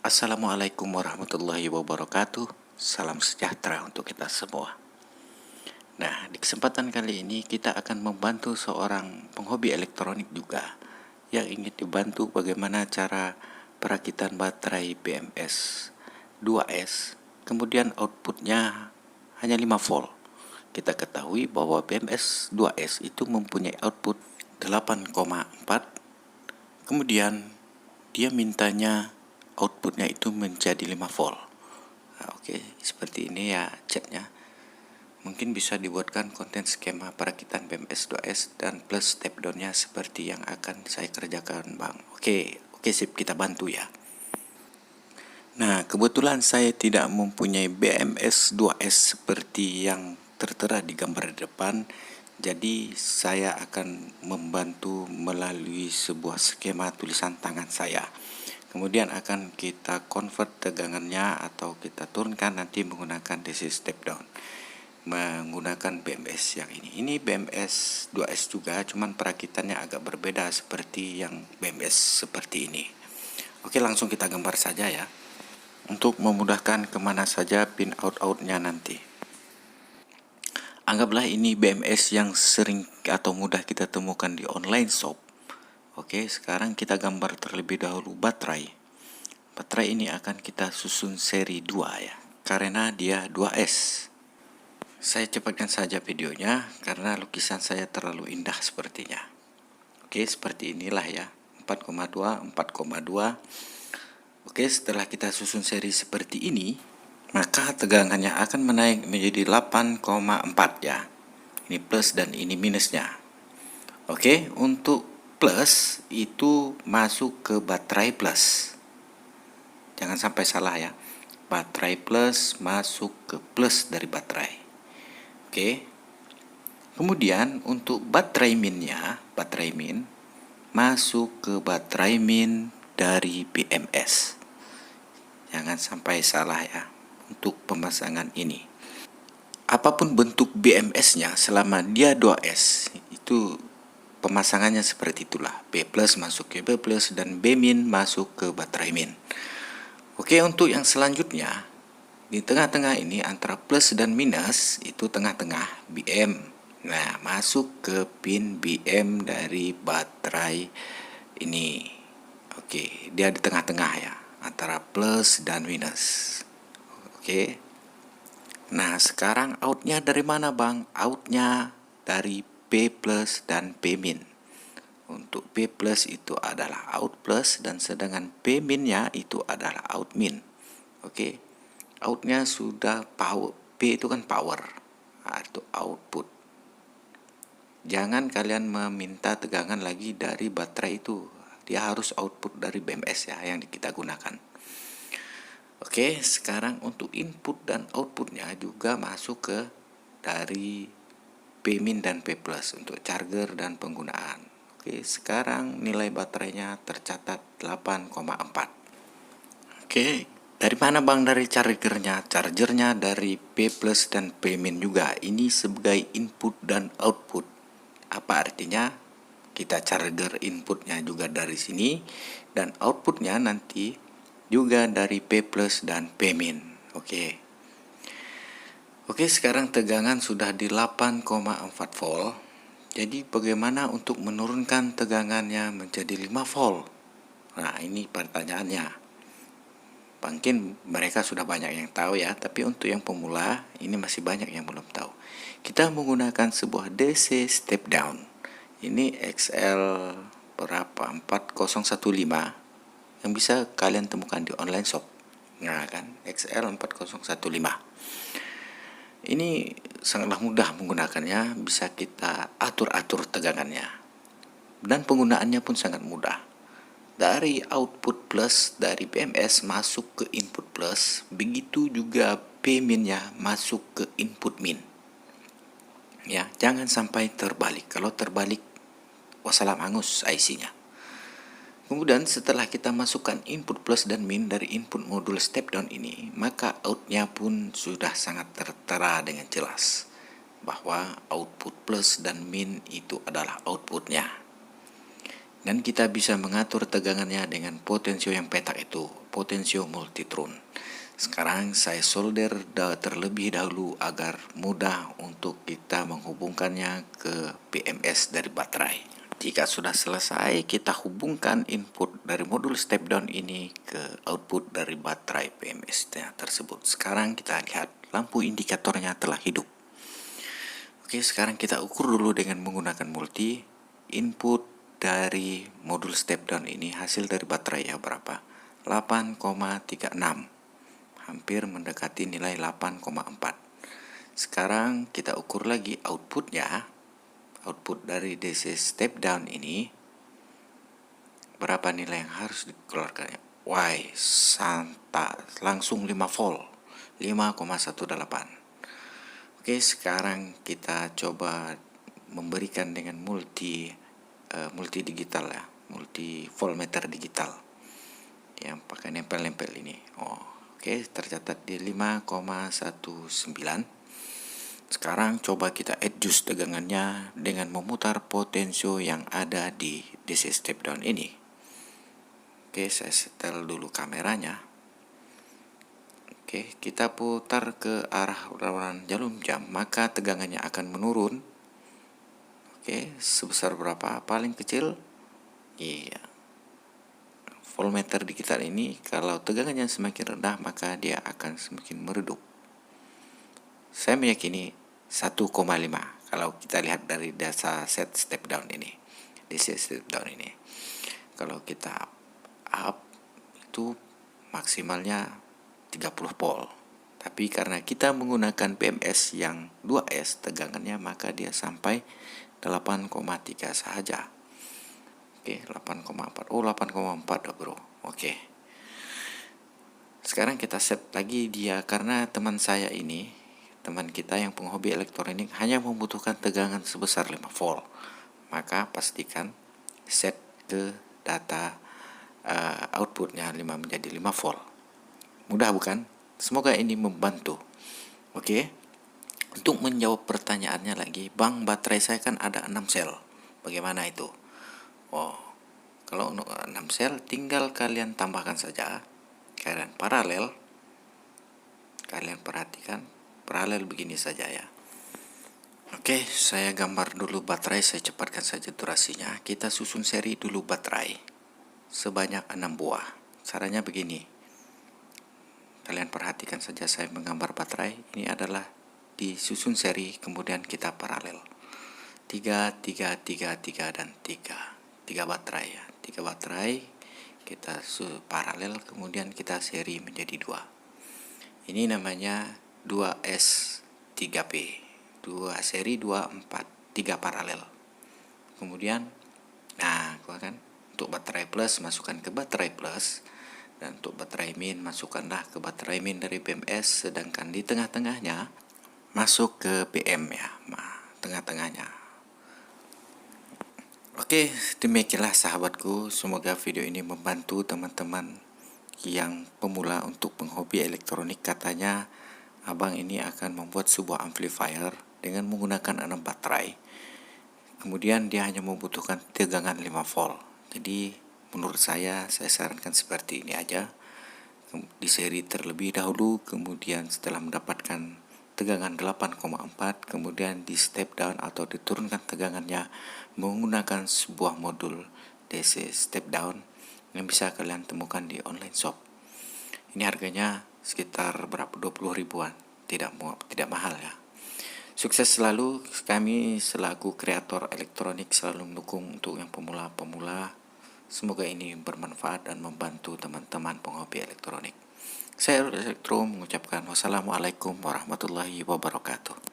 Assalamualaikum warahmatullahi wabarakatuh. Salam sejahtera untuk kita semua. Nah, di kesempatan kali ini kita akan membantu seorang penghobi elektronik juga yang ingin dibantu bagaimana cara perakitan baterai BMS 2S, kemudian outputnya hanya 5 volt. Kita ketahui bahwa BMS 2S itu mempunyai output 8,4, kemudian dia mintanya outputnya itu menjadi 5 volt. Nah, oke, seperti ini ya chatnya. Mungkin bisa dibuatkan konten skema perakitan BMS 2S dan plus step down-nya seperti yang akan saya kerjakan, Bang. Oke, sip, kita bantu ya. Nah, kebetulan saya tidak mempunyai BMS 2S seperti yang tertera di gambar depan. Jadi saya akan membantu melalui sebuah skema tulisan tangan saya. Kemudian akan kita convert tegangannya atau kita turunkan nanti menggunakan DC step down. Menggunakan BMS yang ini. Ini BMS 2S juga, cuman perakitannya agak berbeda seperti yang BMS seperti ini. Oke, langsung kita gambar saja ya. Untuk memudahkan kemana saja pin out-outnya nanti. Anggaplah ini BMS yang sering atau mudah kita temukan di online shop. Oke, sekarang kita gambar terlebih dahulu baterai. Baterai ini akan kita susun seri 2 ya, karena dia 2S. Saya cepatkan saja videonya karena lukisan saya terlalu indah sepertinya. Oke, seperti inilah ya, 4,2, 4,2. Oke, setelah kita susun seri seperti ini, maka tegangannya akan menaik menjadi 8,4 ya. Ini plus dan ini minusnya. Oke, untuk plus itu masuk ke baterai plus. Jangan sampai salah ya. Baterai plus masuk ke plus dari baterai. Oke. Kemudian untuk baterai minnya, baterai min masuk ke baterai min dari BMS. Jangan sampai salah ya untuk pemasangan ini. Apapun bentuk BMS-nya selama dia 2S itu pemasangannya seperti itulah. B plus masuk ke B plus dan B min masuk ke baterai min. Oke, untuk yang selanjutnya di tengah-tengah ini antara plus dan minus itu tengah-tengah BM. Nah, masuk ke pin BM dari baterai ini. Oke, dia di tengah-tengah ya, antara plus dan minus. Oke. Nah, sekarang outnya dari mana, Bang? Outnya dari P plus dan P min. Untuk P plus itu adalah out plus dan sedangkan P minnya itu adalah out min. Oke. Outnya sudah power. P itu kan power. Nah, itu output. Jangan kalian meminta tegangan lagi dari baterai itu. Dia harus output dari BMS ya yang kita gunakan. Oke, sekarang untuk input dan outputnya juga masuk ke dari P min dan P plus untuk charger dan penggunaan. Oke, sekarang nilai baterainya tercatat 8,4. Oke, dari mana Bang dari chargernya? Chargernya dari P plus dan P min juga. Ini sebagai input dan output. Apa artinya? Kita charger inputnya juga dari sini dan outputnya nanti juga dari P plus dan P min. Oke, sekarang tegangan sudah di 8,4 volt. Jadi bagaimana untuk menurunkan tegangannya menjadi 5 volt? Nah, ini pertanyaannya. Mungkin mereka sudah banyak yang tahu ya, tapi untuk yang pemula ini masih banyak yang belum tahu. Kita menggunakan sebuah DC step down. Ini XL berapa? 4015 yang bisa kalian temukan di online shop. Nah kan, XL 4015. Ini sangatlah mudah menggunakannya, bisa kita atur-atur tegangannya. Dan penggunaannya pun sangat mudah. Dari output plus dari BMS masuk ke input plus, begitu juga P min-nya masuk ke input min. Ya, jangan sampai terbalik. Kalau terbalik, wassalam angus IC-nya. Kemudian setelah kita masukkan input plus dan min dari input modul step down ini, maka outnya pun sudah sangat tertera dengan jelas bahwa output plus dan min itu adalah outputnya. Dan kita bisa mengatur tegangannya dengan potensio yang petak itu. potensio multitron. Sekarang saya solder terlebih dahulu agar mudah untuk kita menghubungkannya ke BMS dari baterai. Jika sudah selesai, kita hubungkan input dari modul step down ini ke output dari baterai BMS tersebut. Sekarang kita lihat lampu indikatornya telah hidup. Oke, sekarang kita ukur dulu dengan menggunakan multi. Input dari modul step down ini hasil dari baterai ya berapa? 8,36. Hampir mendekati nilai 8,4. Sekarang kita ukur lagi outputnya. Output dari DC step down ini berapa nilai yang harus dikeluarkannya? Wah, langsung 5 volt. 5,18. Oke, sekarang kita coba memberikan dengan multi digital ya, multi voltmeter digital yang pakai nempel-nempel ini. Oke, tercatat di 5,19. Sekarang coba kita adjust tegangannya dengan memutar potensio yang ada di DC step down ini. Oke, saya setel dulu kameranya. Oke, kita putar ke arah lawanan jarum jam, maka tegangannya akan menurun. Oke, sebesar berapa? Paling kecil? Iya. Voltmeter digital ini kalau tegangannya semakin rendah, maka dia akan semakin meredup. Saya meyakini 1,5 kalau kita lihat dari data set step down ini. DC step down ini. Kalau kita up itu maksimalnya 30 volt. Tapi karena kita menggunakan BMS yang 2S tegangannya, maka dia sampai 8,3 saja. Oke, 8,4. 8,4 bro. Oke. Sekarang kita set lagi dia, karena teman kita yang penghobi elektronik hanya membutuhkan tegangan sebesar 5 volt. Maka pastikan set ke data outputnya 5 menjadi 5 volt. Mudah bukan? Semoga ini membantu. Oke. Untuk menjawab pertanyaannya lagi, Bang, baterai saya kan ada 6 sel. Bagaimana itu? Kalau untuk 6 sel tinggal kalian tambahkan saja. Kalian paralel. Kalian perhatikan paralel begini saja ya. Oke, saya gambar dulu baterai, saya cepatkan saja durasinya. Kita susun seri dulu baterai sebanyak 6 buah. Caranya begini. Kalian perhatikan saja saya menggambar baterai. Ini adalah disusun seri, kemudian kita paralel. 3, 3, 3, 3, dan 3. 3 baterai ya. 3 baterai kita paralel, kemudian kita seri menjadi 2. Ini namanya 2S3P. 2 seri 2, 4, 3 paralel. Kemudian untuk baterai plus masukkan ke baterai plus. Dan untuk baterai min masukkanlah ke baterai min dari BMS, sedangkan di tengah-tengahnya masuk ke BM ya, tengah-tengahnya. Oke, demikianlah sahabatku, semoga video ini membantu teman-teman yang pemula untuk penghobi elektronik. Katanya abang ini akan membuat sebuah amplifier dengan menggunakan 6 baterai. Kemudian dia hanya membutuhkan tegangan 5 volt. Jadi menurut saya sarankan seperti ini aja. Di seri terlebih dahulu, kemudian setelah mendapatkan tegangan 8,4, kemudian di step down atau diturunkan tegangannya menggunakan sebuah modul DC step down yang bisa kalian temukan di online shop. Ini harganya sekitar 20 ribuan, tidak mahal ya. Sukses selalu, kami selaku kreator elektronik selalu mendukung untuk yang pemula-pemula. Semoga ini bermanfaat dan membantu teman-teman penghobi elektronik. Saya Elektro mengucapkan wassalamualaikum warahmatullahi wabarakatuh.